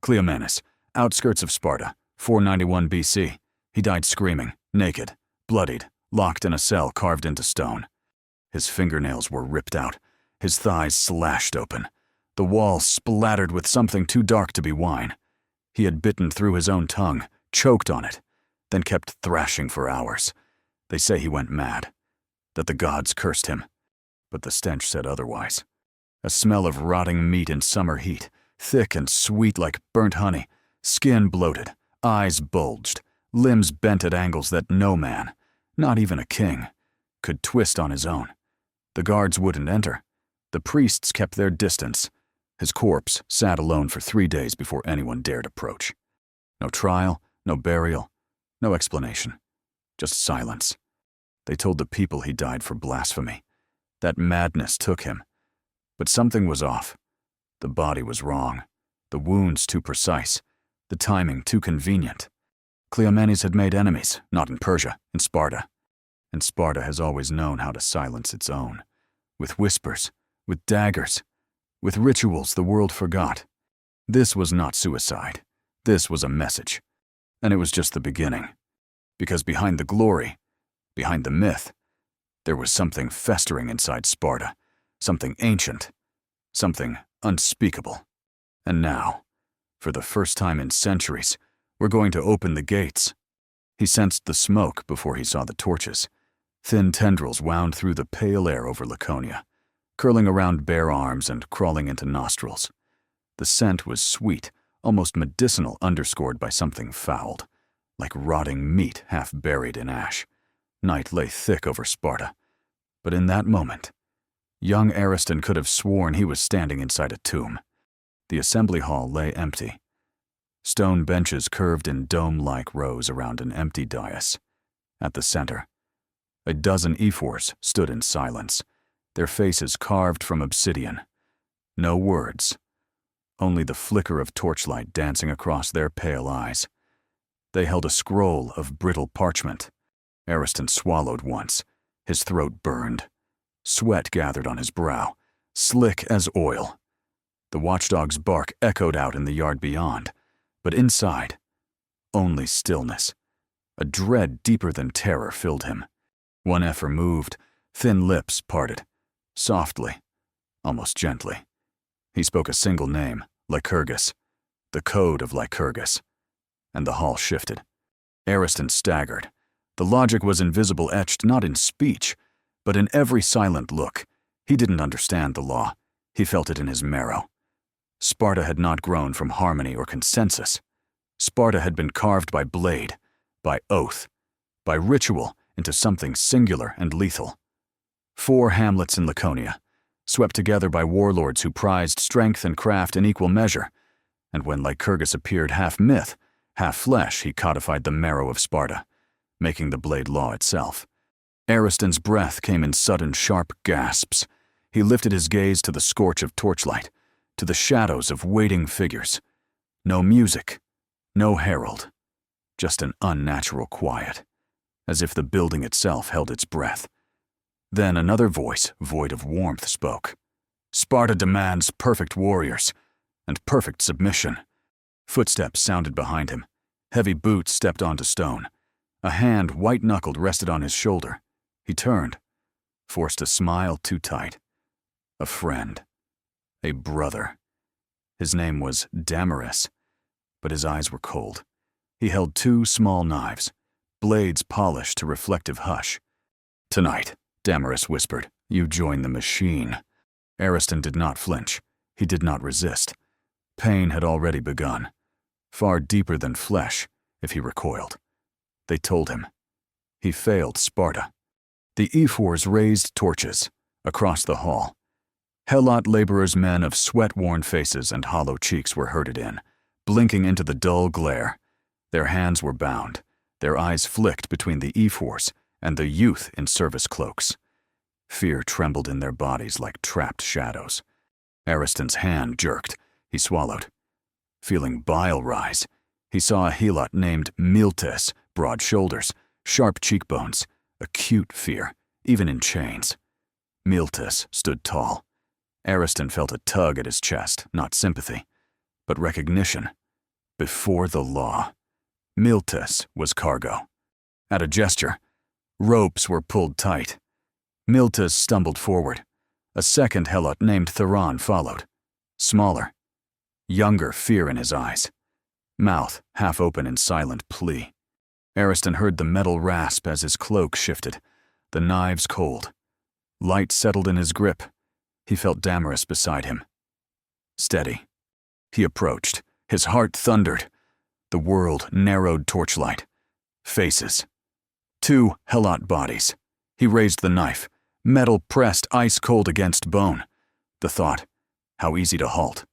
Cleomenes, outskirts of Sparta, 491 BC. He died screaming, naked, bloodied, locked in a cell carved into stone. His fingernails were ripped out, his thighs slashed open, the walls splattered with something too dark to be wine. He had bitten through his own tongue, choked on it, then kept thrashing for hours. They say he went mad, that the gods cursed him, but the stench said otherwise. A smell of rotting meat in summer heat, thick and sweet like burnt honey, skin bloated, eyes bulged, limbs bent at angles that no man, not even a king, could twist on his own. The guards wouldn't enter. The priests kept their distance. His corpse sat alone for 3 days before anyone dared approach. No trial, no burial, no explanation. Just silence. They told the people he died for blasphemy. That madness took him. But something was off. The body was wrong. The wounds too precise. The timing too convenient. Cleomenes had made enemies, not in Persia, in Sparta. And Sparta has always known how to silence its own. With whispers, with daggers, with rituals the world forgot. This was not suicide. This was a message. And it was just the beginning. Because behind the glory, behind the myth, there was something festering inside Sparta, something ancient, something unspeakable. And now, for the first time in centuries, we're going to open the gates. He sensed the smoke before he saw the torches. Thin tendrils wound through the pale air over Laconia, curling around bare arms and crawling into nostrils. The scent was sweet, almost medicinal, underscored by something fouled, like rotting meat half buried in ash. Night lay thick over Sparta, but in that moment, young Ariston could have sworn he was standing inside a tomb. The assembly hall lay empty. Stone benches curved in dome-like rows around an empty dais. At the center, a dozen ephors stood in silence, their faces carved from obsidian. No words, only the flicker of torchlight dancing across their pale eyes. They held a scroll of brittle parchment. Ariston swallowed once. His throat burned. Sweat gathered on his brow, slick as oil. The watchdog's bark echoed out in the yard beyond, but inside, only stillness. A dread deeper than terror filled him. One ephor moved, thin lips parted, softly, almost gently. He spoke a single name, Lycurgus, the code of Lycurgus, and the hall shifted. Ariston staggered. The logic was invisible, etched not in speech, but in every silent look. He didn't understand the law. He felt it in his marrow. Sparta had not grown from harmony or consensus. Sparta had been carved by blade, by oath, by ritual into something singular and lethal. 4 hamlets in Laconia, swept together by warlords who prized strength and craft in equal measure, and when Lycurgus appeared half myth, half flesh, he codified the marrow of Sparta, making the blade law itself. Ariston's breath came in sudden, sharp gasps. He lifted his gaze to the scorch of torchlight, to the shadows of waiting figures. No music, no herald, just an unnatural quiet, as if the building itself held its breath. Then another voice, void of warmth, spoke. Sparta demands perfect warriors, and perfect submission. Footsteps sounded behind him. Heavy boots stepped onto stone. A hand, white-knuckled, rested on his shoulder. He turned, forced a smile too tight. A friend. A brother. His name was Damaris, but his eyes were cold. He held 2 small knives, blades polished to reflective hush. Tonight, Damaris whispered, you join the machine. Ariston did not flinch. He did not resist. Pain had already begun, far deeper than flesh, if he recoiled. They told him. He failed Sparta. The ephors raised torches across the hall. Helot laborers' men of sweat-worn faces and hollow cheeks were herded in, blinking into the dull glare. Their hands were bound, their eyes flicked between the ephors and the youth in service cloaks. Fear trembled in their bodies like trapped shadows. Ariston's hand jerked. He swallowed. Feeling bile rise, he saw a helot named Miltes, broad shoulders, sharp cheekbones, acute fear, even in chains. Miltes stood tall. Ariston felt a tug at his chest, not sympathy, but recognition. before the law. Miltes was cargo. At a gesture, ropes were pulled tight. Miltes stumbled forward. A second helot named Theron followed. Smaller. Younger, fear in his eyes. Mouth half open in silent plea. Ariston heard the metal rasp as his cloak shifted, the knives cold. Light settled in his grip. He felt Damaris beside him. Steady. He approached. His heart thundered. The world narrowed torchlight. Faces. 2 helot bodies. He raised the knife. Metal pressed ice cold against bone. The thought, how easy to halt.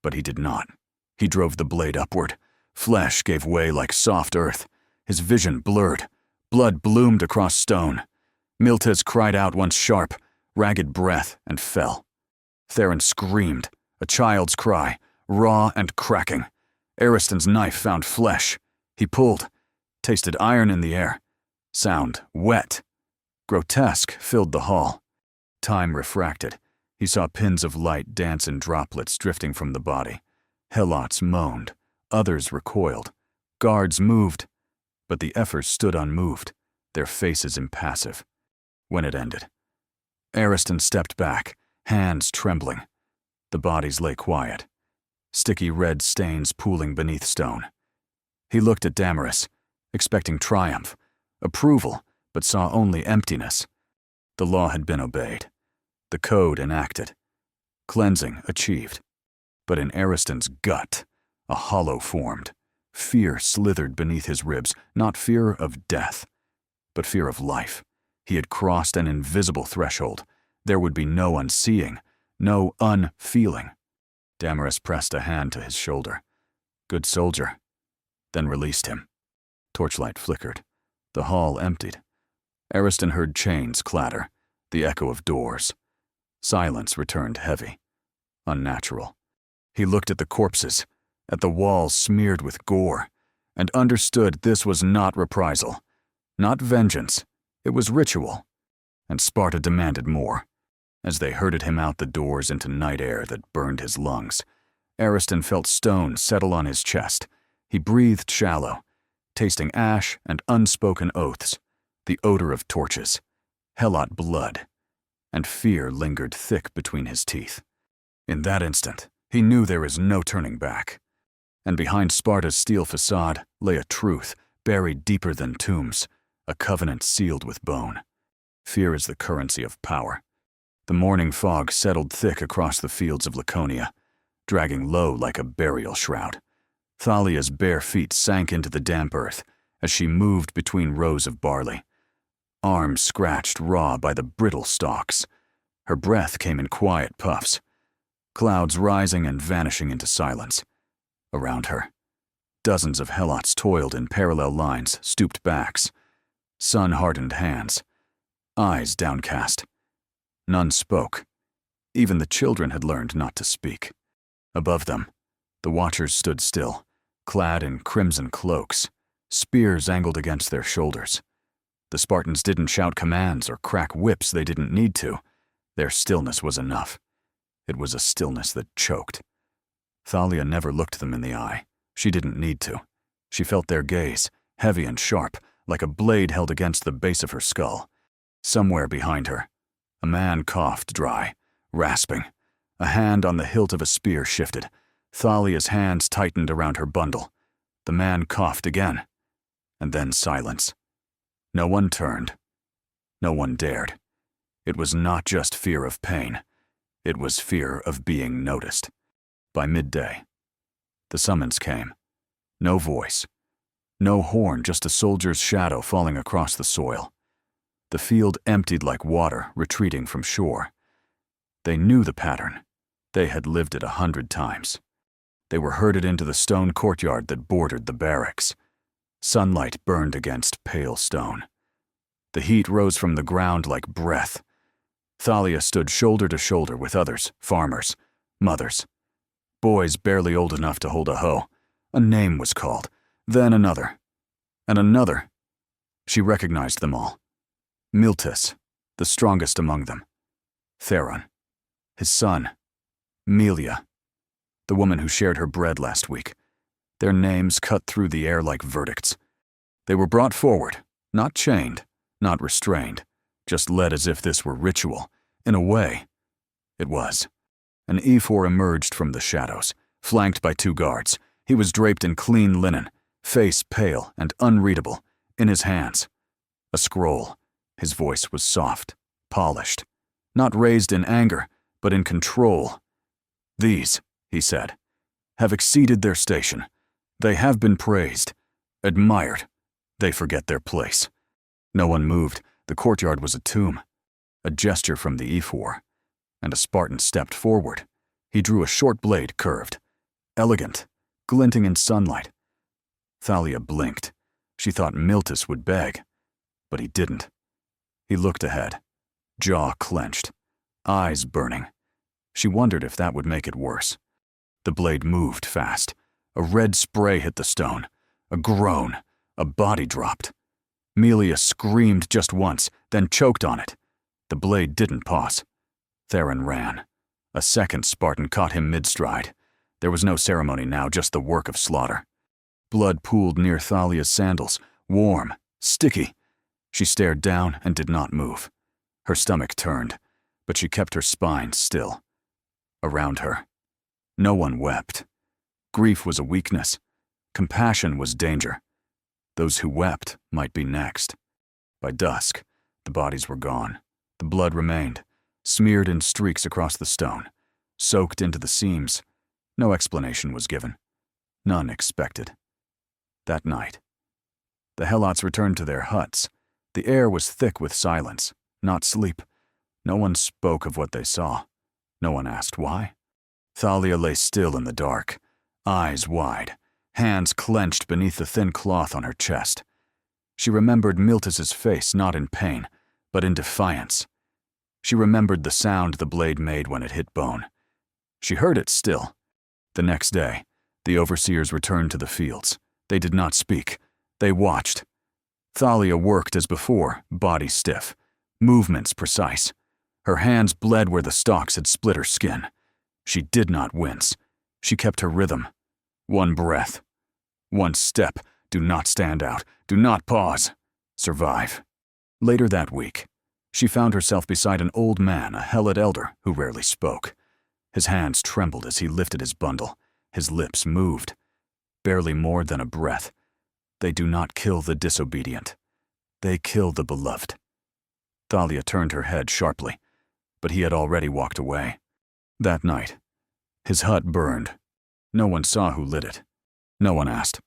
But he did not. He drove the blade upward. Flesh gave way like soft earth. His vision blurred. Blood bloomed across stone. Miltes cried out once sharp, ragged breath, and fell. Theron screamed, a child's cry, raw and cracking. Ariston's knife found flesh. He pulled, tasted iron in the air. Sound wet. Grotesque filled the hall. Time refracted. He saw pins of light dance in droplets drifting from the body. Helots moaned. Others recoiled. Guards moved. But the Ephors stood unmoved, their faces impassive. When it ended, Ariston stepped back, hands trembling. The bodies lay quiet, sticky red stains pooling beneath stone. He looked at Damaris, expecting triumph, approval, but saw only emptiness. The law had been obeyed, the code enacted, cleansing achieved. But in Ariston's gut, a hollow formed. Fear slithered beneath his ribs, not fear of death, but fear of life. He had crossed an invisible threshold. There would be no unseeing, no unfeeling. Damaris pressed a hand to his shoulder. Good soldier. Then released him. Torchlight flickered. The hall emptied. Ariston heard chains clatter, the echo of doors. Silence returned heavy, unnatural. He looked at the corpses, at the walls smeared with gore, and understood this was not reprisal, not vengeance. It was ritual, and Sparta demanded more. As they herded him out the doors into night air that burned his lungs, Ariston felt stone settle on his chest. He breathed shallow, tasting ash and unspoken oaths, the odor of torches, helot blood, and fear lingered thick between his teeth. In that instant, he knew there is no turning back. And behind Sparta's steel facade lay a truth buried deeper than tombs, a covenant sealed with bone. Fear is the currency of power. The morning fog settled thick across the fields of Laconia, dragging low like a burial shroud. Thalia's bare feet sank into the damp earth as she moved between rows of barley. Arms scratched raw by the brittle stalks. Her breath came in quiet puffs, clouds rising and vanishing into silence. Around her, dozens of helots toiled in parallel lines, stooped backs, sun-hardened hands, eyes downcast. None spoke. Even the children had learned not to speak. Above them, the watchers stood still, clad in crimson cloaks, spears angled against their shoulders. The Spartans didn't shout commands or crack whips they didn't need to. Their stillness was enough. It was a stillness that choked. Thalia never looked them in the eye. She didn't need to. She felt their gaze, heavy and sharp, like a blade held against the base of her skull. Somewhere behind her, a man coughed dry, rasping. A hand on the hilt of a spear shifted. Thalia's hands tightened around her bundle. The man coughed again, and then silence. No one turned. No one dared. It was not just fear of pain. It was fear of being noticed. By midday, the summons came. No voice. No horn, just a soldier's shadow falling across the soil. The field emptied like water retreating from shore. They knew the pattern. They had lived it 100 times. They were herded into the stone courtyard that bordered the barracks. Sunlight burned against pale stone. The heat rose from the ground like breath. Thalia stood shoulder to shoulder with others, farmers, mothers, boys barely old enough to hold a hoe. A name was called, then another, and another. She recognized them all. Miltes, the strongest among them. Theron, his son. Melia, the woman who shared her bread last week. their names cut through the air like verdicts. They were brought forward, not chained, not restrained, just led as if this were ritual. In a way, it was. An ephor emerged from the shadows, flanked by 2 guards. He was draped in clean linen, face pale and unreadable. In his hands, a scroll. His voice was soft, polished, not raised in anger, but in control. "These," he said, "have exceeded their station. They have been praised, admired. They forget their place." No one moved. The courtyard was a tomb. A gesture from the ephor, and a Spartan stepped forward. He drew a short blade, curved, elegant, glinting in sunlight. Thalia blinked. She thought Miltus would beg, but he didn't. He looked ahead, jaw clenched, eyes burning. She wondered if that would make it worse. The blade moved fast. A red spray hit the stone. A groan. A body dropped. Melia screamed just once, then choked on it. The blade didn't pause. Theron ran. A second Spartan caught him mid-stride. There was no ceremony now, just the work of slaughter. Blood pooled near Thalia's sandals, warm, sticky. She stared down and did not move. Her stomach turned, but she kept her spine still. Around her, no one wept. Grief was a weakness. Compassion was danger. Those who wept might be next. By dusk, the bodies were gone. The blood remained, smeared in streaks across the stone, soaked into the seams. No explanation was given. None expected. That night, the Helots returned to their huts. The air was thick with silence, not sleep. No one spoke of what they saw. No one asked why. Thalia lay still in the dark, eyes wide, hands clenched beneath the thin cloth on her chest. She remembered Miltus's face, not in pain, but in defiance. She remembered the sound the blade made when it hit bone. She heard it still. The next day, the overseers returned to the fields. They did not speak. They watched. Thalia worked as before, body stiff, movements precise. Her hands bled where the stalks had split her skin. She did not wince. She kept her rhythm. One breath. One step. Do not stand out. Do not pause. Survive. Later that week, she found herself beside an old man, a Helot elder who rarely spoke. His hands trembled as he lifted his bundle. His lips moved. Barely more than a breath. They do not kill the disobedient. They kill the beloved. Thalia turned her head sharply, but he had already walked away. That night, his hut burned. No one saw who lit it. No one asked.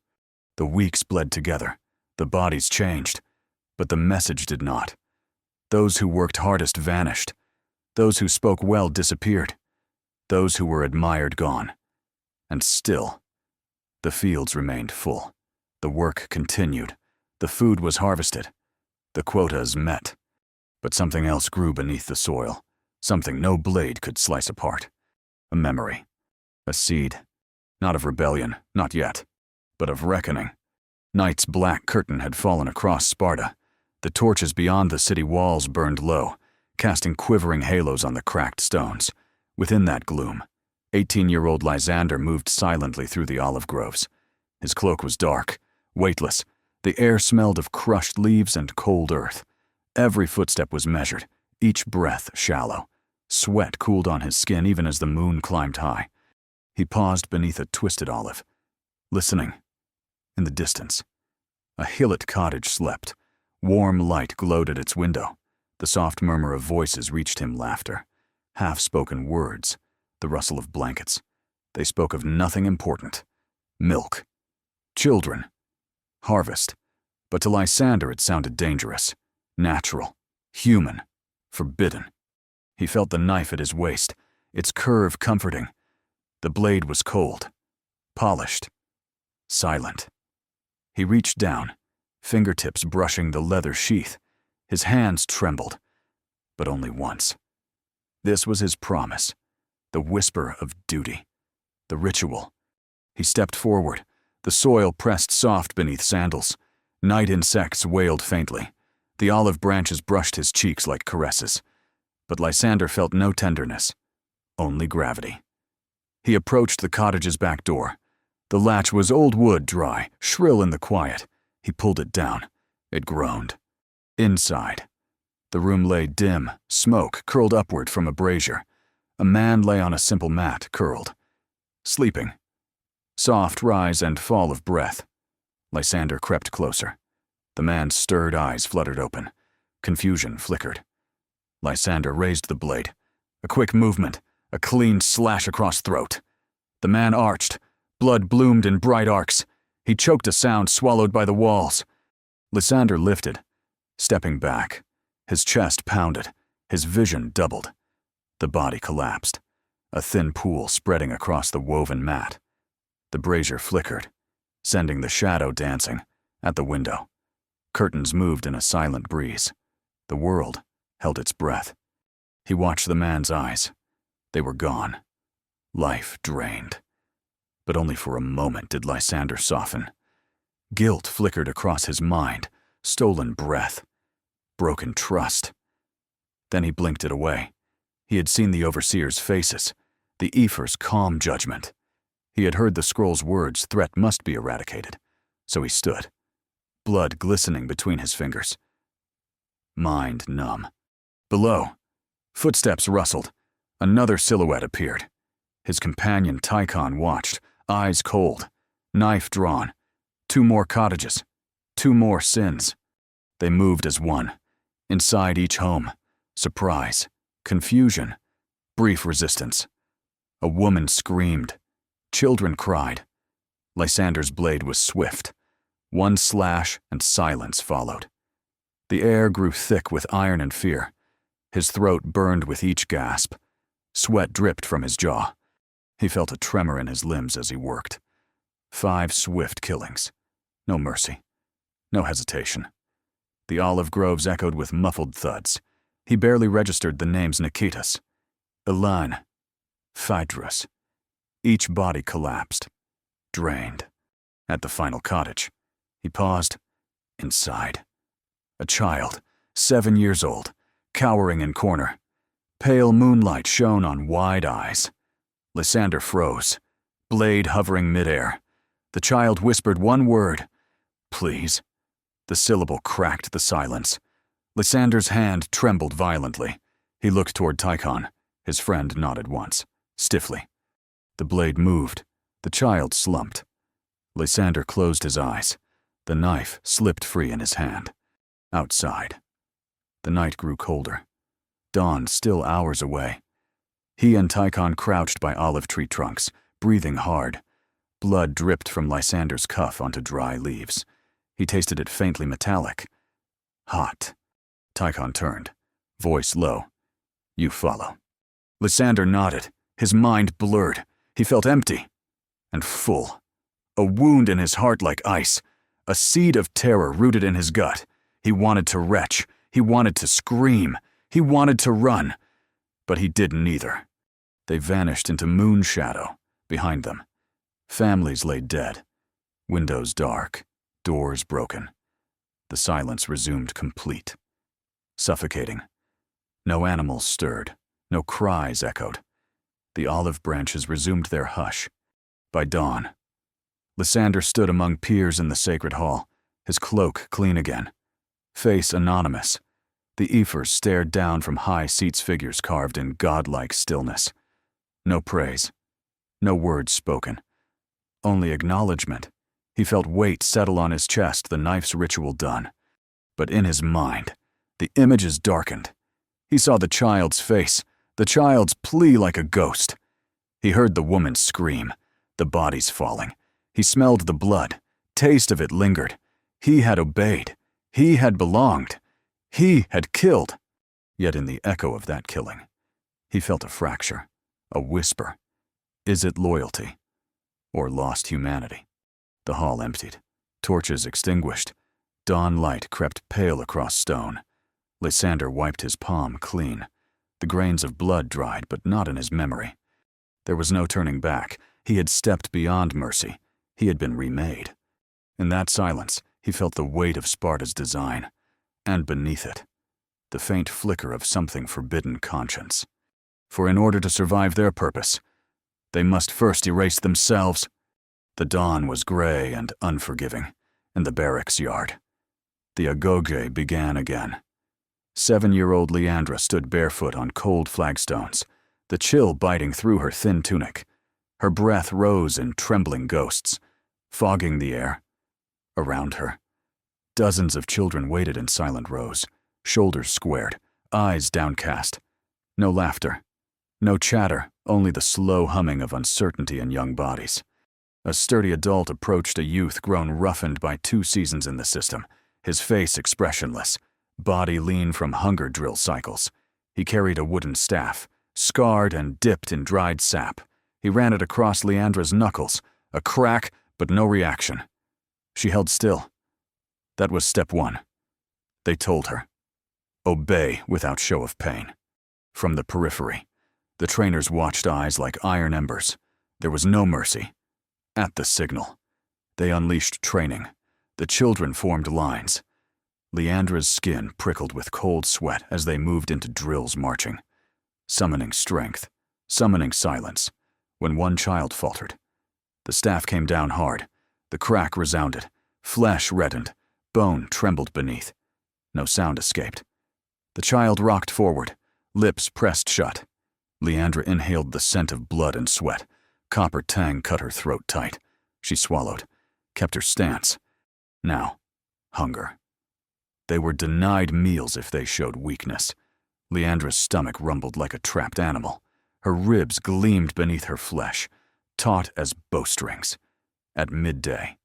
The weeks bled together. The bodies changed, but the message did not. Those who worked hardest vanished. Those who spoke well disappeared. Those who were admired gone. And still, the fields remained full. The work continued. The food was harvested. The quotas met. But something else grew beneath the soil. Something no blade could slice apart. A memory. A seed. Not of rebellion, not yet, but of reckoning. Night's black curtain had fallen across Sparta. The torches beyond the city walls burned low, casting quivering halos on the cracked stones. Within that gloom, 18-year-old Lysander moved silently through the olive groves. His cloak was dark, weightless. The air smelled of crushed leaves and cold earth. Every footstep was measured, each breath shallow. Sweat cooled on his skin even as the moon climbed high. He paused beneath a twisted olive, listening. In the distance, a hillet cottage slept. Warm light glowed at its window. The soft murmur of voices reached him, laughter. Half-spoken words, the rustle of blankets. They spoke of nothing important. Milk. Children. Harvest. But to Lysander it sounded dangerous. Natural. Human. Forbidden. He felt the knife at his waist, its curve comforting. The blade was cold. Polished. Silent. He reached down, fingertips brushing the leather sheath. His hands trembled, but only once. This was his promise, the whisper of duty, the ritual. He stepped forward, the soil pressed soft beneath sandals. Night insects wailed faintly. The olive branches brushed his cheeks like caresses. But Lysander felt no tenderness, only gravity. He approached the cottage's back door. The latch was old wood, dry, shrill in the quiet. He pulled it down. It groaned. Inside. The room lay dim, smoke curled upward from a brazier. A man lay on a simple mat, curled. Sleeping. Soft rise and fall of breath. Lysander crept closer. The man's stirred eyes fluttered open. Confusion flickered. Lysander raised the blade. A quick movement, a clean slash across throat. The man arched. Blood bloomed in bright arcs. He choked a sound swallowed by the walls. Lysander lifted, stepping back. His chest pounded. His vision doubled. The body collapsed, a thin pool spreading across the woven mat. The brazier flickered, sending the shadow dancing at the window. Curtains moved in a silent breeze. The world held its breath. He watched the man's eyes. They were gone. Life drained. But only for a moment did Lysander soften. Guilt flickered across his mind, stolen breath, broken trust. Then he blinked it away. He had seen the overseers' faces, the Ephor's calm judgment. He had heard the scroll's words, threat must be eradicated. So he stood, blood glistening between his fingers. Mind numb. Below, footsteps rustled. Another silhouette appeared. His companion Tychon watched, eyes cold, knife drawn. 2 more cottages, 2 more sins. They moved as one. Inside each home, surprise, confusion, brief resistance. A woman screamed. Children cried. Lysander's blade was swift. One slash and silence followed. The air grew thick with iron and fear. His throat burned with each gasp. Sweat dripped from his jaw. He felt a tremor in his limbs as he worked. 5 swift killings. No mercy. No hesitation. The olive groves echoed with muffled thuds. He barely registered the names Nikitas, Elan, Phaedrus. Each body collapsed, drained. At the final cottage, he paused. Inside. A child, 7 years old, cowering in corner. Pale moonlight shone on wide eyes. Lysander froze, blade hovering midair. The child whispered one word, "Please." The syllable cracked the silence. Lysander's hand trembled violently. He looked toward Tychon. His friend nodded once, stiffly. The blade moved. The child slumped. Lysander closed his eyes. The knife slipped free in his hand. Outside. The night grew colder. Dawn still hours away. He and Tychon crouched by olive tree trunks, breathing hard. Blood dripped from Lysander's cuff onto dry leaves. He tasted it faintly metallic. Hot. Tychon turned, voice low. "You follow." Lysander nodded, his mind blurred. He felt empty and full. A wound in his heart like ice. A seed of terror rooted in his gut. He wanted to retch. He wanted to scream. He wanted to run. But he did neither. They vanished into moon shadow behind them. Families lay dead. Windows dark. Doors broken. The silence resumed complete. Suffocating. No animals stirred. No cries echoed. The olive branches resumed their hush. By dawn, Lysander stood among peers in the sacred hall, his cloak clean again. Face anonymous. The Ephors stared down from high seats figures carved in godlike stillness. No praise. No words spoken. Only acknowledgement. He felt weight settle on his chest, the knife's ritual done. But in his mind, the images darkened. He saw the child's face, the child's plea like a ghost. He heard the woman scream, the bodies falling. He smelled the blood. Taste of it lingered. He had obeyed. He had belonged. He had killed. Yet in the echo of that killing, he felt a fracture, a whisper. Is it loyalty or lost humanity? The hall emptied, torches extinguished. Dawn light crept pale across stone. Lysander wiped his palm clean. The grains of blood dried, but not in his memory. There was no turning back. He had stepped beyond mercy. He had been remade. In that silence, he felt the weight of Sparta's design, and beneath it, the faint flicker of something forbidden conscience. For in order to survive their purpose, they must first erase themselves. The dawn was gray and unforgiving in the barracks yard. The Agoge began again. 7-year-old Leandra stood barefoot on cold flagstones, the chill biting through her thin tunic. Her breath rose in trembling ghosts, fogging the air. Around her, dozens of children waited in silent rows, shoulders squared, eyes downcast. No laughter, no chatter, only the slow humming of uncertainty in young bodies. A sturdy adult approached a youth grown roughened by 2 seasons in the system, his face expressionless, body lean from hunger drill cycles. He carried a wooden staff, scarred and dipped in dried sap. He ran it across Leandra's knuckles, a crack, but no reaction. She held still. That was step 1. They told her. Obey without show of pain. From the periphery, the trainers watched eyes like iron embers. There was no mercy. At the signal, they unleashed training. The children formed lines. Leandra's skin prickled with cold sweat as they moved into drills marching. Summoning strength, summoning silence. When one child faltered, the staff came down hard. The crack resounded. Flesh reddened. Bone trembled beneath. No sound escaped. The child rocked forward, lips pressed shut. Leandra inhaled the scent of blood and sweat. Copper tang cut her throat tight. She swallowed, kept her stance. Now, hunger. They were denied meals if they showed weakness. Leandra's stomach rumbled like a trapped animal. Her ribs gleamed beneath her flesh, taut as bowstrings. At midday,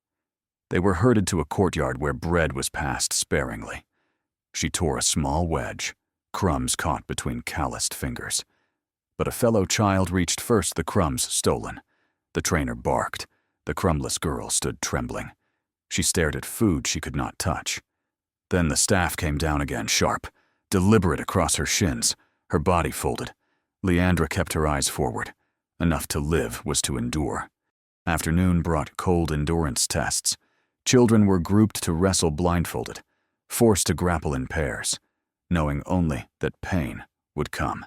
they were herded to a courtyard where bread was passed sparingly. She tore a small wedge, crumbs caught between calloused fingers. But a fellow child reached first, the crumbs stolen. The trainer barked. The crumbless girl stood trembling. She stared at food she could not touch. Then the staff came down again, sharp, deliberate across her shins, her body folded. Leandra kept her eyes forward. Enough to live was to endure. Afternoon brought cold endurance tests. Children were grouped to wrestle blindfolded, forced to grapple in pairs, knowing only that pain would come.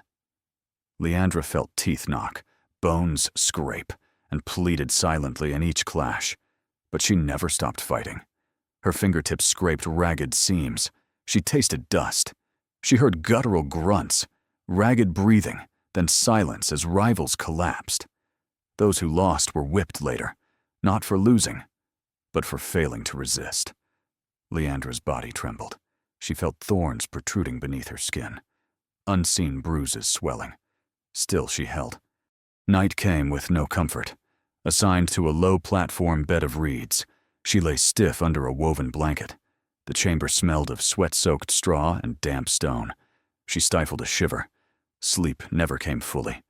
Leandra felt teeth knock, bones scrape, and pleaded silently in each clash. But she never stopped fighting. Her fingertips scraped ragged seams. She tasted dust. She heard guttural grunts, ragged breathing, then silence as rivals collapsed. Those who lost were whipped later, not for losing, but for failing to resist. Leandra's body trembled. She felt thorns protruding beneath her skin, unseen bruises swelling. Still she held. Night came with no comfort. Assigned to a low platform bed of reeds, she lay stiff under a woven blanket. The chamber smelled of sweat-soaked straw and damp stone. She stifled a shiver. Sleep never came fully.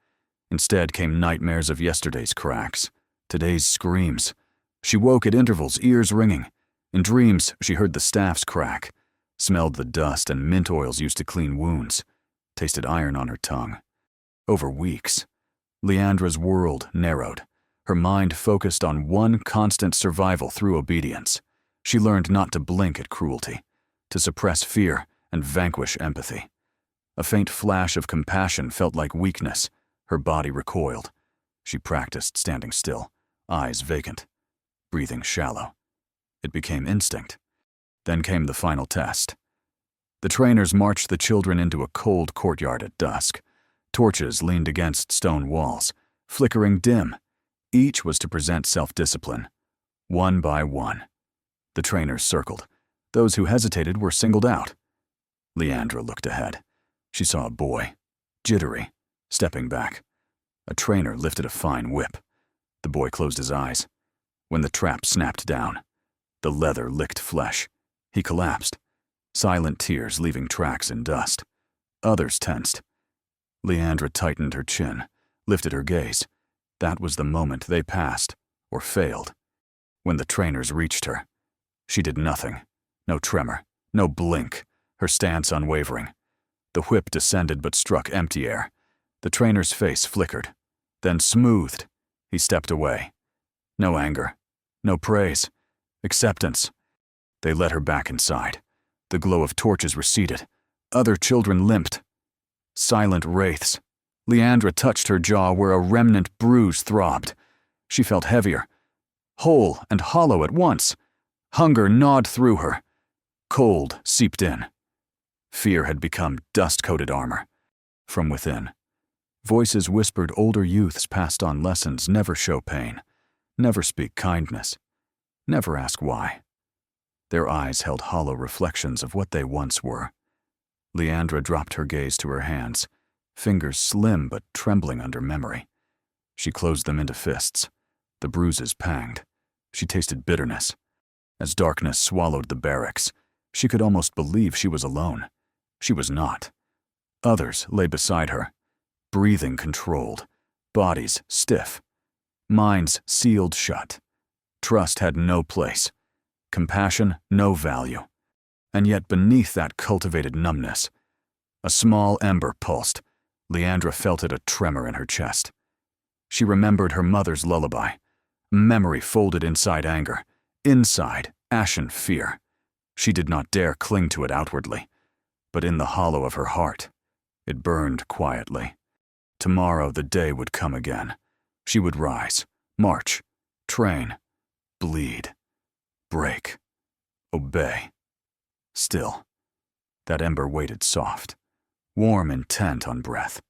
Instead came nightmares of yesterday's cracks, today's screams. She woke at intervals, ears ringing. In dreams, she heard the staffs crack, smelled the dust and mint oils used to clean wounds, tasted iron on her tongue. Over weeks, Leandra's world narrowed. Her mind focused on one constant survival through obedience. She learned not to blink at cruelty, to suppress fear and vanquish empathy. A faint flash of compassion felt like weakness. Her body recoiled. She practiced standing still, eyes vacant, breathing shallow. It became instinct. Then came the final test. The trainers marched the children into a cold courtyard at dusk. Torches leaned against stone walls, flickering dim. Each was to present self-discipline, one by one. The trainers circled. Those who hesitated were singled out. Leandra looked ahead. She saw a boy, jittery, stepping back. A trainer lifted a fine whip. The boy closed his eyes. When the trap snapped down, the leather licked flesh. He collapsed, silent tears leaving tracks in dust. Others tensed. Leandra tightened her chin, lifted her gaze. That was the moment they passed, or failed. When the trainers reached her, she did nothing. No tremor, no blink, her stance unwavering. The whip descended but struck empty air. The trainer's face flickered, then smoothed. He stepped away. No anger, no praise, acceptance. They led her back inside. The glow of torches receded. Other children limped. Silent wraiths. Leandra touched her jaw where a remnant bruise throbbed. She felt heavier. whole and hollow at once. Hunger gnawed through her. Cold seeped in. Fear had become dust-coated armor. From within, voices whispered older youths passed on lessons: never show pain, never speak kindness, never ask why. Their eyes held hollow reflections of what they once were. Leandra dropped her gaze to her hands, fingers slim but trembling under memory. She closed them into fists. The bruises panged. She tasted bitterness. As darkness swallowed the barracks, she could almost believe she was alone. She was not. Others lay beside her, breathing controlled, bodies stiff, minds sealed shut. Trust had no place, compassion no value. And yet beneath that cultivated numbness, a small ember pulsed. Leandra felt it, a tremor in her chest. She remembered her mother's lullaby, memory folded inside anger, inside ashen fear. She did not dare cling to it outwardly, but in the hollow of her heart, it burned quietly. Tomorrow the day would come again. She would rise, march, train, bleed, break, obey. Still, that ember waited soft, warm, intent on breath.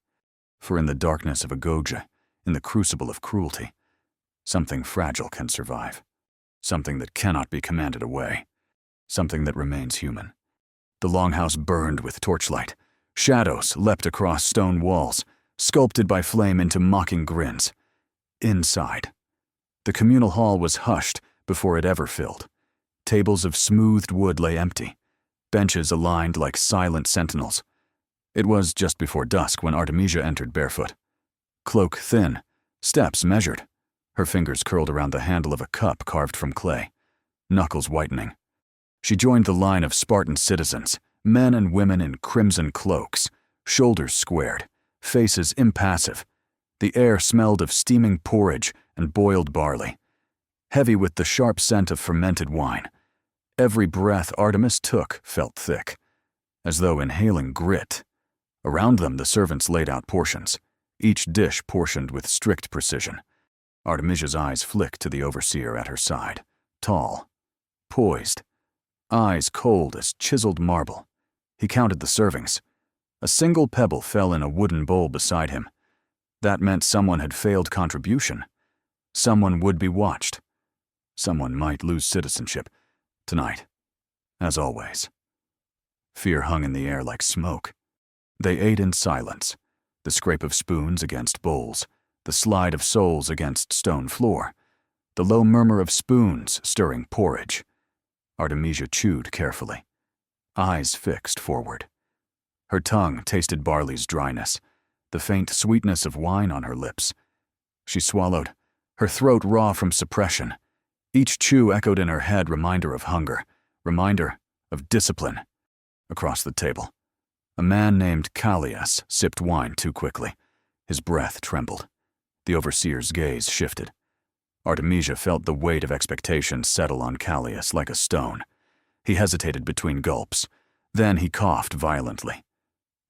For in the darkness of Agoge, in the crucible of cruelty, something fragile can survive. Something that cannot be commanded away. Something that remains human. The longhouse burned with torchlight. Shadows leapt across stone walls, sculpted by flame into mocking grins. Inside, the communal hall was hushed before it ever filled. Tables of smoothed wood lay empty, benches aligned like silent sentinels. It was just before dusk when Artemisia entered barefoot. Cloak thin, steps measured, her fingers curled around the handle of a cup carved from clay, knuckles whitening. She joined the line of Spartan citizens, men and women in crimson cloaks, shoulders squared, faces impassive. The air smelled of steaming porridge and boiled barley, heavy with the sharp scent of fermented wine. Every breath Artemis took felt thick, as though inhaling grit. Around them the servants laid out portions, each dish portioned with strict precision. Artemisia's eyes flicked to the overseer at her side, tall, poised, eyes cold as chiseled marble. He counted the servings. A single pebble fell in a wooden bowl beside him. That meant someone had failed contribution. Someone would be watched. Someone might lose citizenship. Tonight, as always. Fear hung in the air like smoke. They ate in silence, the scrape of spoons against bowls, the slide of soles against stone floor, the low murmur of spoons stirring porridge. Artemisia chewed carefully, eyes fixed forward. Her tongue tasted barley's dryness, the faint sweetness of wine on her lips. She swallowed, her throat raw from suppression. Each chew echoed in her head, reminder of hunger, reminder of discipline. Across the table, a man named Callias sipped wine too quickly. His breath trembled. The overseer's gaze shifted. Artemisia felt the weight of expectation settle on Callias like a stone. He hesitated between gulps. Then he coughed violently.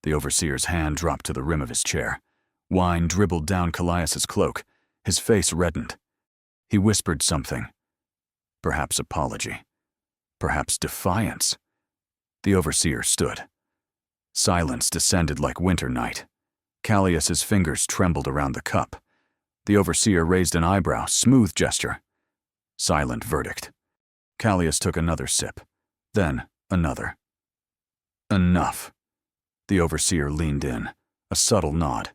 The overseer's hand dropped to the rim of his chair. Wine dribbled down Callias's cloak. His face reddened. He whispered something. Perhaps apology. Perhaps defiance. The overseer stood. Silence descended like winter night. Callias's fingers trembled around the cup. The overseer raised an eyebrow, smooth gesture. Silent verdict. Callias took another sip, then another. Enough. The overseer leaned in, a subtle nod.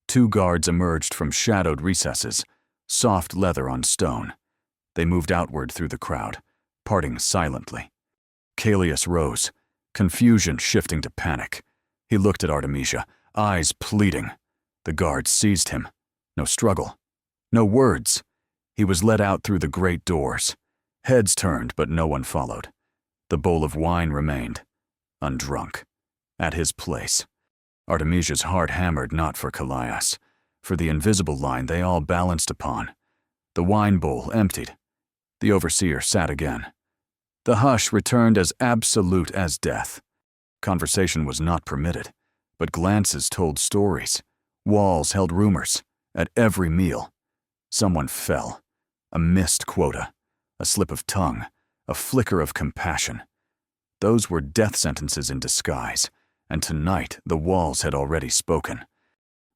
Two guards emerged from shadowed recesses, soft leather on stone. They moved outward through the crowd, parting silently. Callias rose, confusion shifting to panic. He looked at Artemisia, eyes pleading. The guards seized him. No struggle. No words. He was led out through the great doors. Heads turned, but no one followed. The bowl of wine remained, undrunk, at his place. Artemisia's heart hammered not for Callias, for the invisible line they all balanced upon. The wine bowl emptied. The overseer sat again. The hush returned as absolute as death. Conversation was not permitted, but glances told stories. Walls held rumors. At every meal, someone fell. a missed quota, a slip of tongue, a flicker of compassion. Those were death sentences in disguise, and tonight the walls had already spoken.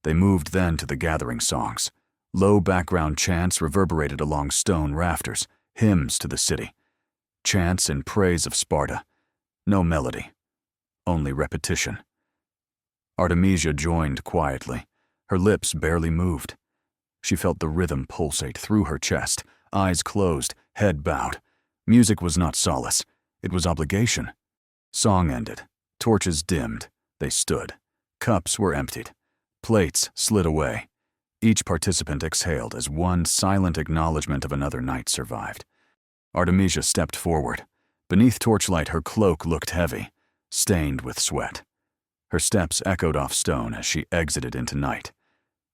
They moved then to the gathering songs. Low background chants reverberated along stone rafters, hymns to the city. Chants in praise of Sparta. No melody, only repetition. Artemisia joined quietly. Her lips barely moved. She felt the rhythm pulsate through her chest, eyes closed, head bowed. Music was not solace, it was obligation. Song ended. Torches dimmed. They stood. Cups were emptied. Plates slid away. Each participant exhaled as one silent acknowledgement of another night survived. Artemisia stepped forward. Beneath torchlight, her cloak looked heavy, stained with sweat. Her steps echoed off stone as she exited into night.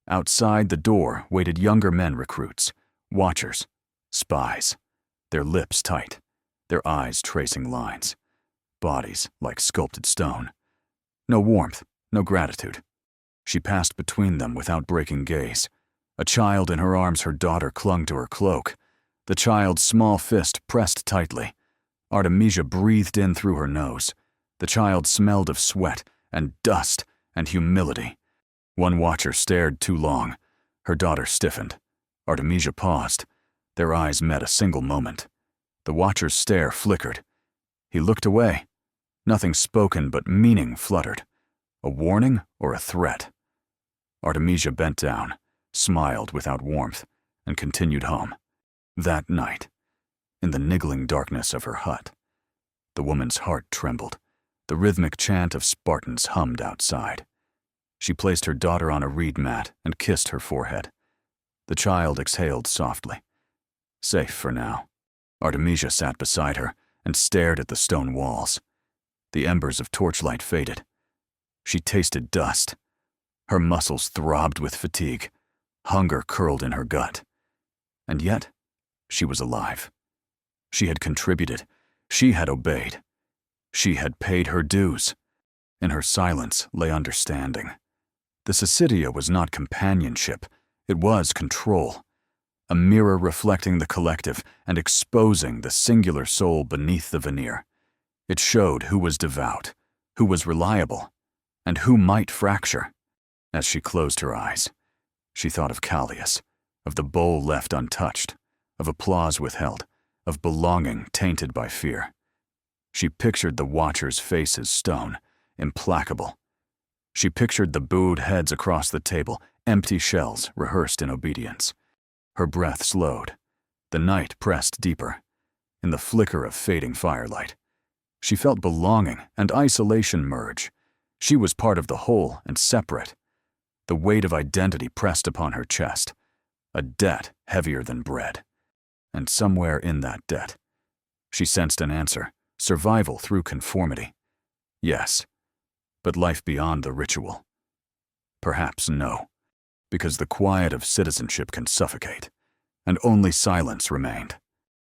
Outside the door waited younger men recruits, watchers, spies, their lips tight, their eyes tracing lines, bodies like sculpted stone. No warmth, no gratitude. She passed between them without breaking gaze. A child in her arms, her daughter clung to her cloak. The child's small fist pressed tightly. Artemisia breathed in through her nose. The child smelled of sweat and dust and humility. One watcher stared too long. Her daughter stiffened. Artemisia paused. Their eyes met a single moment. The watcher's stare flickered. He looked away. Nothing spoken but meaning fluttered. A warning or a threat? Artemisia bent down, smiled without warmth, and continued home. That night, in the niggling darkness of her hut, the woman's heart trembled. The rhythmic chant of Spartans hummed outside. She placed her daughter on a reed mat and kissed her forehead. The child exhaled softly. Safe for now. Artemisia sat beside her and stared at the stone walls. The embers of torchlight faded. She tasted dust. Her muscles throbbed with fatigue. Hunger curled in her gut. And yet, she was alive. She had contributed. She had obeyed. She had paid her dues. In her silence lay understanding. The Syssitia was not companionship. It was control. A mirror reflecting the collective and exposing the singular soul beneath the veneer. It showed who was devout, who was reliable, and who might fracture. As she closed her eyes, she thought of Callias, of the bowl left untouched, of applause withheld, of belonging tainted by fear. She pictured the watchers' faces stone, implacable. She pictured the booed heads across the table, empty shells rehearsed in obedience. Her breath slowed. The night pressed deeper. In the flicker of fading firelight, she felt belonging and isolation merge. She was part of the whole and separate. The weight of identity pressed upon her chest, a debt heavier than bread. And somewhere in that debt, she sensed an answer, survival through conformity. Yes, but life beyond the ritual. Perhaps no, because the quiet of citizenship can suffocate, and only silence remained.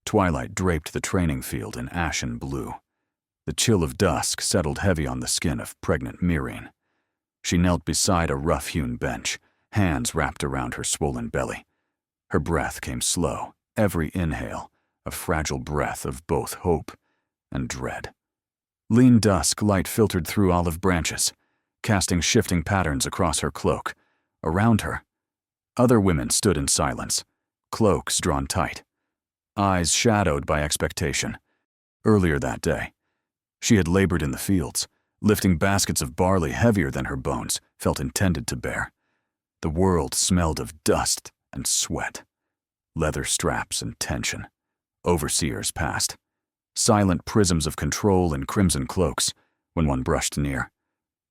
Twilight draped the training field in ashen blue. The chill of dusk settled heavy on the skin of pregnant Myrine. She knelt beside a rough-hewn bench, hands wrapped around her swollen belly. Her breath came slow, every inhale, a fragile breath of both hope and dread. Lean dusk light filtered through olive branches, casting shifting patterns across her cloak. Around her, other women stood in silence, cloaks drawn tight, eyes shadowed by expectation. Earlier that day, she had labored in the fields, lifting baskets of barley heavier than her bones felt intended to bear. The world smelled of dust and sweat, leather straps and tension. Overseers passed, silent prisms of control in crimson cloaks. When one brushed near,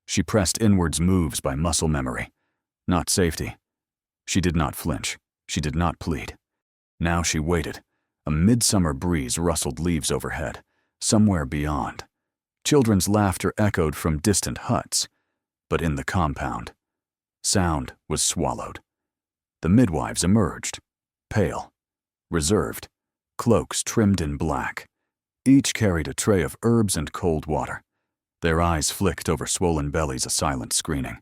she pressed inwards moves by muscle memory, not safety. She did not flinch. She did not plead. Now she waited. A midsummer breeze rustled leaves overhead. Somewhere beyond, children's laughter echoed from distant huts. But in the compound, sound was swallowed. The midwives emerged, pale, reserved, cloaks trimmed in black. Each carried a tray of herbs and cold water. Their eyes flicked over swollen bellies, a silent screening.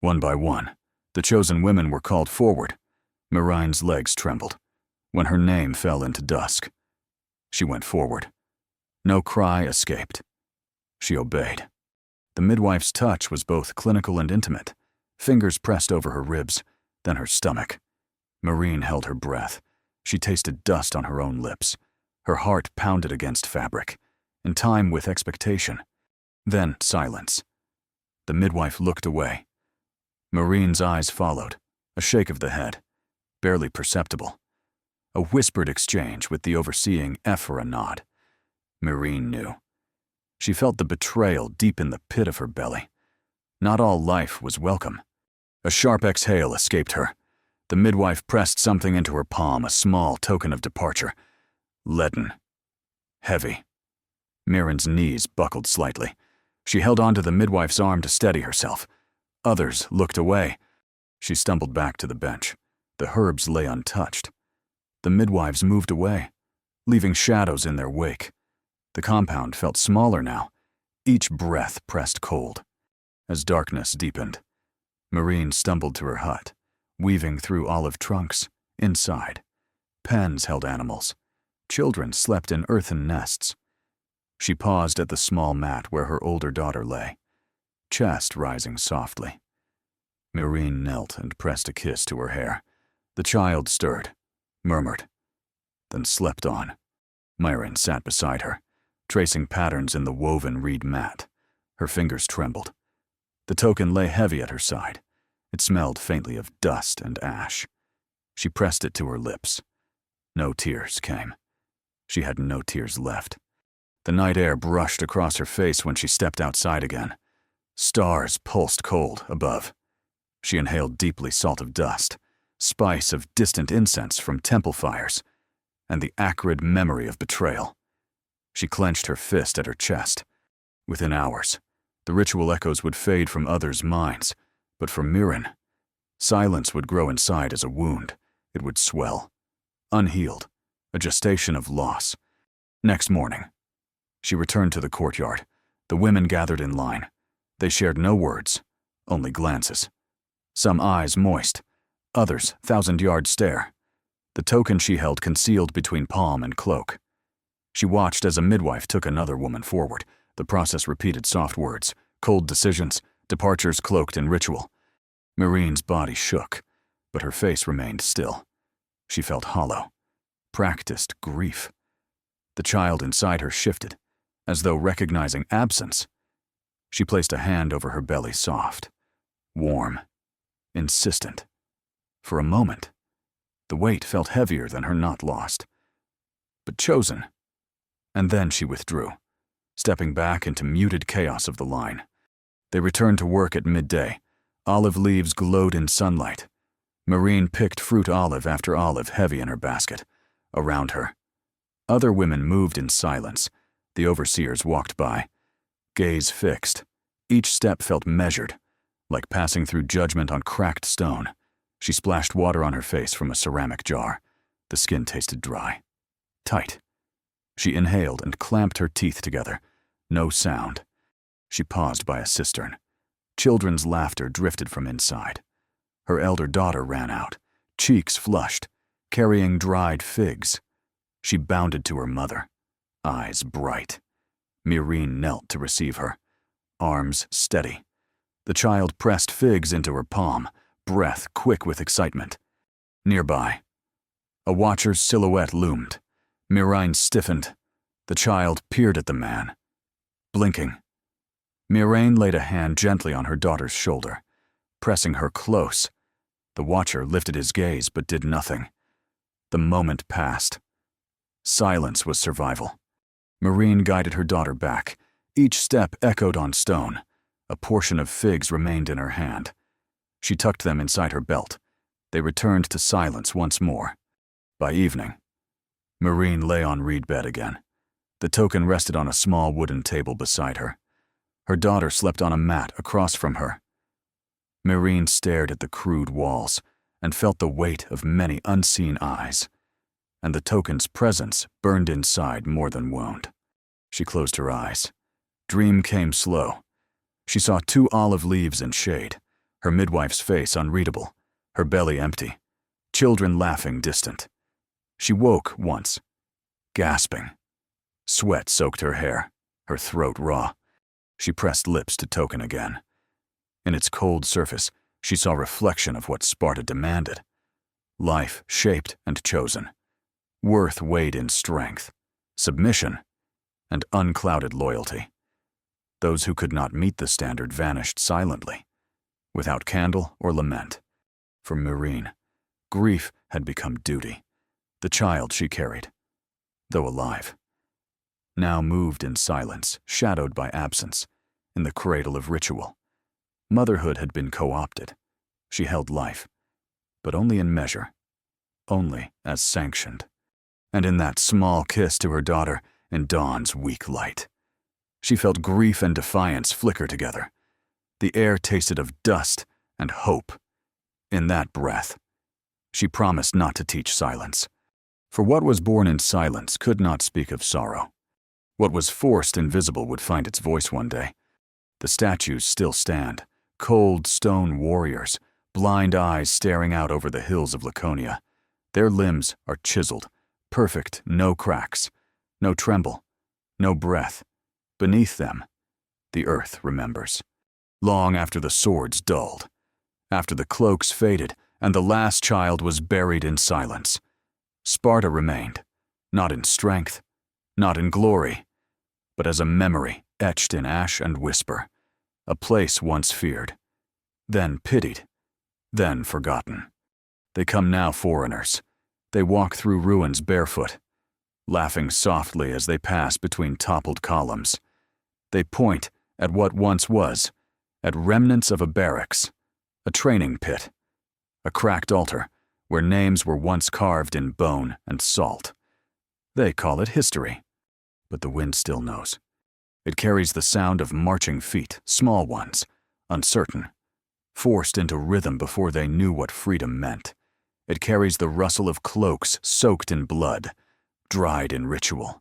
One by one, the chosen women were called forward. Myrine's legs trembled. when her name fell into dusk. She went forward. No cry escaped. She obeyed. The midwife's touch was both clinical and intimate. Fingers pressed over her ribs, then her stomach. Marine held her breath. She tasted dust on her own lips. Her heart pounded against fabric, in time with expectation. Then silence. The midwife looked away. Marine's eyes followed, a shake of the head, barely perceptible. A whispered exchange with the overseeing F or a nod. Marine knew. She felt the betrayal deep in the pit of her belly. Not all life was welcome. A sharp exhale escaped her. The midwife pressed something into her palm, a small token of departure. Leaden. Heavy. Mirren's knees buckled slightly. She held onto the midwife's arm to steady herself. Others looked away. She stumbled back to the bench. The herbs lay untouched. The midwives moved away, leaving shadows in their wake. The compound felt smaller now. Each breath pressed cold. As darkness deepened, Marine stumbled to her hut, weaving through olive trunks, inside. Pens held animals. Children slept in earthen nests. She paused at the small mat where her older daughter lay, chest rising softly. Marine knelt and pressed a kiss to her hair. The child stirred, murmured, then slept on. Myron sat beside her, tracing patterns in the woven reed mat. Her fingers trembled. The token lay heavy at her side. It smelled faintly of dust and ash. She pressed it to her lips. No tears came. She had no tears left. The night air brushed across her face when she stepped outside again. Stars pulsed cold above. She inhaled deeply salt of dust, spice of distant incense from temple fires, and the acrid memory of betrayal. She clenched her fist at her chest. Within hours, the ritual echoes would fade from others' minds, but for Mirren, silence would grow inside as a wound. It would swell, unhealed, a gestation of loss. Next morning, she returned to the courtyard. The women gathered in line. They shared no words, only glances. Some eyes moist, others 1,000-yard stare. The token she held concealed between palm and cloak. She watched as a midwife took another woman forward. The process repeated soft words, cold decisions, departures cloaked in ritual. Marine's body shook, but her face remained still. She felt hollow, practiced grief. The child inside her shifted, as though recognizing absence. She placed a hand over her belly, soft, warm, insistent. For a moment, the weight felt heavier than her not lost, but chosen. And then she withdrew, stepping back into muted chaos of the line. They returned to work at midday. Olive leaves glowed in sunlight. Marine picked fruit olive after olive heavy in her basket. Around her, other women moved in silence. The overseers walked by, gaze fixed. Each step felt measured, like passing through judgment on cracked stone. She splashed water on her face from a ceramic jar. The skin tasted dry, tight. She inhaled and clamped her teeth together. No sound. She paused by a cistern. Children's laughter drifted from inside. Her elder daughter ran out, cheeks flushed, carrying dried figs. She bounded to her mother, eyes bright. Marine knelt to receive her, arms steady. The child pressed figs into her palm, breath quick with excitement. Nearby, a watcher's silhouette loomed. Marine stiffened. The child peered at the man, blinking. Marine laid a hand gently on her daughter's shoulder, pressing her close. The watcher lifted his gaze but did nothing. The moment passed. Silence was survival. Marine guided her daughter back. Each step echoed on stone. A portion of figs remained in her hand. She tucked them inside her belt. They returned to silence once more. By evening, Marine lay on reed bed again. The token rested on a small wooden table beside her. Her daughter slept on a mat across from her. Marine stared at the crude walls and felt the weight of many unseen eyes, and the token's presence burned inside more than wound. She closed her eyes. Dream came slow. She saw 2 olive leaves in shade, her midwife's face unreadable, her belly empty, children laughing distant. She woke once, gasping. Sweat soaked her hair, her throat raw. She pressed lips to token again. In its cold surface, she saw reflection of what Sparta demanded. Life shaped and chosen. Worth weighed in strength, submission, and unclouded loyalty. Those who could not meet the standard vanished silently, without candle or lament. For Marine, grief had become duty, the child she carried, though alive. Now moved in silence, shadowed by absence, in the cradle of ritual. Motherhood had been co-opted. She held life, but only in measure, only as sanctioned. And in that small kiss to her daughter, in dawn's weak light, she felt grief and defiance flicker together. The air tasted of dust and hope. In that breath, she promised not to teach silence. For what was born in silence could not speak of sorrow. What was forced invisible would find its voice one day. The statues still stand, cold stone warriors, blind eyes staring out over the hills of Laconia. Their limbs are chiseled, perfect, no cracks, no tremble, no breath. Beneath them, the earth remembers. Long after the swords dulled, after the cloaks faded, and the last child was buried in silence, Sparta remained, not in strength, not in glory, but as a memory etched in ash and whisper, a place once feared, then pitied, then forgotten. They come now foreigners. They walk through ruins barefoot, laughing softly as they pass between toppled columns. They point at what once was, at remnants of a barracks, a training pit, a cracked altar where names were once carved in bone and salt. They call it history, but the wind still knows. It carries the sound of marching feet, small ones, uncertain, forced into rhythm before they knew what freedom meant. It carries the rustle of cloaks soaked in blood, dried in ritual.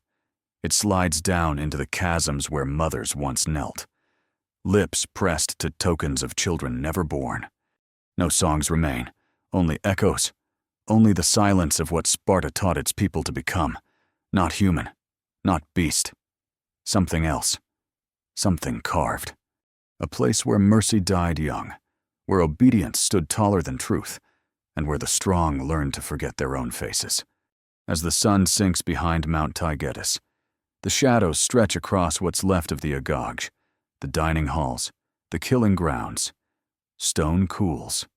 It slides down into the chasms where mothers once knelt, lips pressed to tokens of children never born. No songs remain, only echoes, only the silence of what Sparta taught its people to become. Not human, not beast. Something else. Something carved. A place where mercy died young, where obedience stood taller than truth, and where the strong learned to forget their own faces. As the sun sinks behind Mount Taygetus, the shadows stretch across what's left of the Agoge, the dining halls, the killing grounds. Stone cools.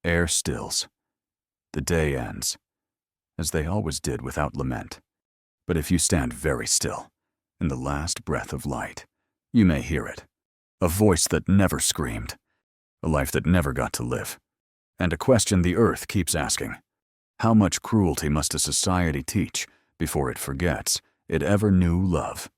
Air stills. The day ends, as they always did without lament. But if you stand very still, in the last breath of light, you may hear it. A voice that never screamed. A life that never got to live. And a question the earth keeps asking. How much cruelty must a society teach before it forgets it ever knew love?